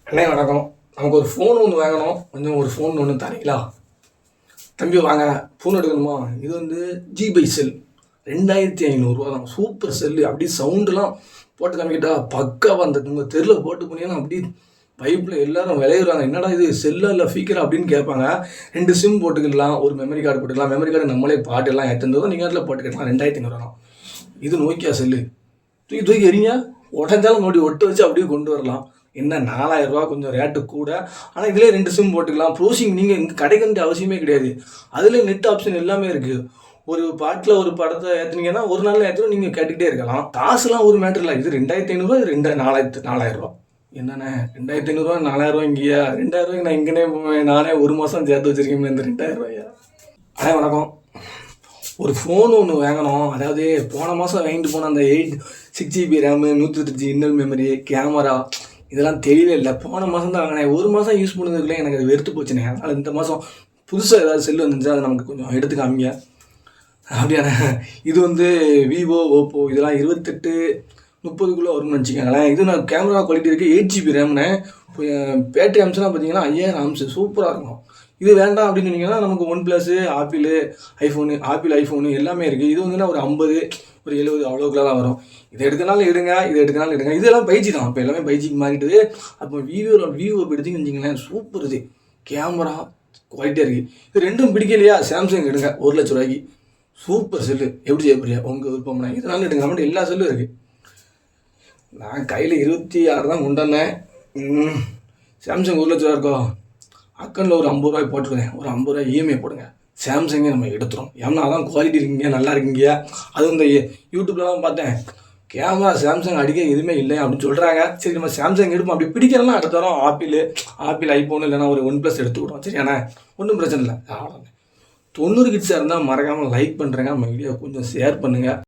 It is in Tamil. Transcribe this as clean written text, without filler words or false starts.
அண்ணே வணக்கம். நமக்கு ஒரு ஃபோன் ஒன்று வாங்கணும், கொஞ்சம் ஒரு ஃபோன் ஒன்று தரீங்களா? தம்பி வாங்க, ஃபோன் எடுக்கணுமா? இது வந்து ஜிபை செல் 2500 தான். Super cell. அப்படியே சவுண்டுலாம் போட்டு காமிக்கிட்டா பக்காவாக அந்த உங்கள் தெருவில் போட்டு போனீங்கன்னா அப்படி பைப்பில் எல்லாரும் விளையிறாங்க. என்னடா இது செல்லா இல்லை ஃபீக்கரா அப்படின்னு கேட்பாங்க. 2 சிம் போட்டுக்கலாம், ஒரு மெமரி கார்டு போட்டுக்கலாம். மெமரி கார்டு நம்மளே பாட்டெல்லாம் ஏற்றுந்ததும் நீங்கள் அதில் போட்டுக்கலாம். 2500 தான். இது நோக்கியா செல்லு. தூக்கி தூக்கி எறிங்க, உடஞ்சாலும் நோடி ஒட்டு வச்சு அப்படியே கொண்டு வரலாம். என்ன 4000 ரூபா கொஞ்சம் ரேட்டு கூட. ஆனால் இதிலே 2 சிம் போட்டுக்கலாம். ப்ரௌசிங் நீங்கள் இங்கே கிடைக்க வேண்டிய அவசியமே கிடையாது. அதிலே நெட் ஆப்ஷன் எல்லாமே இருக்குது. ஒரு பாட்டில் ஒரு படத்தை ஏற்றுனீங்கன்னா ஒரு நாளில் ஏற்றணும், நீங்கள் கேட்டுக்கிட்டே இருக்கலாம். காசுலாம் ஒரு மேட்ரு இல்லை. இது 2500 இது 4000 ரூபா. என்னண்ணே 2500 4000 இங்கேயா? 2000 நான் இங்கனே நானே ஒரு மாதம் சேர்த்து வச்சுருக்கேன் இந்த 2000 ரூபாயா? வணக்கம். ஒரு ஃபோன் ஒன்று வாங்கணும். அதாவது போன மாதம் வாங்கிட்டு போன அந்த 6GB ரேமு 128 இன்னல் மெமரி கேமரா இதெல்லாம் தெரியவே இல்லை. போன மாதம் தான் வாங்கினேன். ஒரு மாதம் யூஸ் பண்ணதுக்குள்ளே எனக்கு அது வெறுத்து போச்சுனே. அதனால் இந்த மாதம் புதுசாக ஏதாவது செல்லு வந்துருந்துச்சு, அதை நமக்கு கொஞ்சம் எடுத்து காமிங்க. அப்படியான இது வந்து விவோ ஓப்போ இதெல்லாம் 28 30க்குள்ளே வரும்னு வச்சுக்கோங்களேன். இது நான் கேமரா குவாலிட்டி இருக்குது. 8GB ரேம்னு பேட்டரி அம்சம்லாம் பார்த்தீங்கன்னா 5000 ஆம்ஸ் சூப்பராக இருக்கும். இது வேண்டாம் அப்படின்னு சொன்னீங்கன்னா நமக்கு ஒன் ப்ளஸ்ஸு ஆப்பிள் ஐஃபோனு எல்லாமே இருக்குது. இது வந்துன்னா ஒரு 50 ஒரு 70 அவ்வளோக்குலாம் தான் வரும். இதை எடுக்கனாலும் எடுங்க, இதை எடுக்கனாலும் எடுங்க. இதெல்லாம் 5G தான். இப்போ எல்லாமே 5Gக்கு மாறிட்டுது. அப்போ விவோ எடுத்திங்கன்னு வச்சிங்களேன், சூப்பர். இது கேமரா குவாலிட்டியாக இருக்குது. இது ரெண்டும் பிடிக்கலையா, சாம்சங் எடுங்க. 1,00,000 ரூபாய்க்கு சூப்பர் செல்லு. எப்படி செய்ய போறியா உங்கள் விருப்பம்னா இதனால எடுங்க. நம்மகிட்ட எல்லா செல்லும் இருக்குது. நான் கையில் 26 தான் கொண்டு வந்தேன். சாம்சங் 1,00,000 இருக்கோ, அக்கௌண்ட்டில் ஒரு 50 ரூபாய் போட்டுருக்கேன். ஒரு 50 ரூபாய் இஎம்ஐ போடுங்க. சாம்சங்கே நம்ம எடுத்துரும். ஏன்னா அதான் குவாலிட்டி இருக்கீங்க, நல்லா இருக்கீங்க. அதுவும் இந்த யூடியூப்லலாம் பார்த்தேன், கேமரா சாம்சங் அடிக்க எதுவுமே இல்லை அப்படின்னு சொல்கிறாங்க. சரி நம்ம சாம்சங் எடுப்போம். அப்படி பிடிக்கலாம் அடுத்த வாரம் ஆப்பிள் ஐஃபோன் இல்லைனா ஒரு ஒன் ப்ளஸ் எடுத்துக்கிட்டோம். சரியாண்ணே, ஒன்றும் பிரச்சனை இல்லை. அவ்வளோதான். 90 கிட்ஸாக இருந்தால் மறக்காமல் லைக் பண்ணுறேங்க. நம்ம வீடியோ கொஞ்சம் ஷேர் பண்ணுங்கள்.